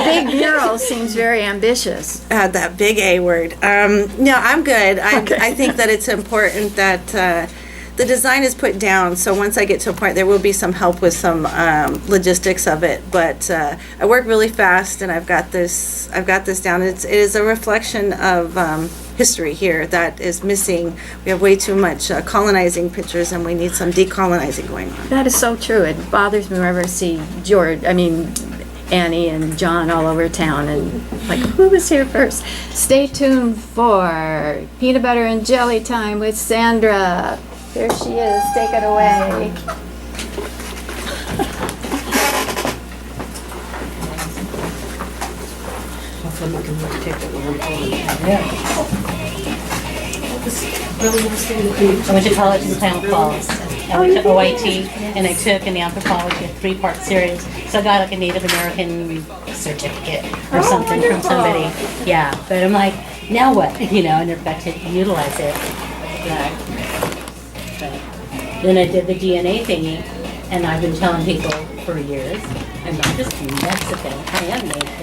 A: big mural seems very ambitious.
F: That big A word. No, I'm good.
A: Okay.
F: I think that it's important that the design is put down. So once I get to a point, there will be some help with some logistics of it. But I work really fast, and I've got this down. It is a reflection of history here that is missing. We have way too much colonizing pictures, and we need some decolonizing going on.
A: That is so true. It bothers me whenever I see Annie and John all over town, and like, who was here first? Stay tuned for Peanut Butter and Jelly Time with Sandra. There she is. Take it away.
G: I went to college in Klamath Falls. I went to OIT, and I took an anthropology, a 3-part series. So I got like a Native American certificate or something from somebody. Yeah, but I'm like, now what? I never got to utilize it. But then I did the DNA thingy, and I've been telling people for years, I'm not just Mexican, I am Native.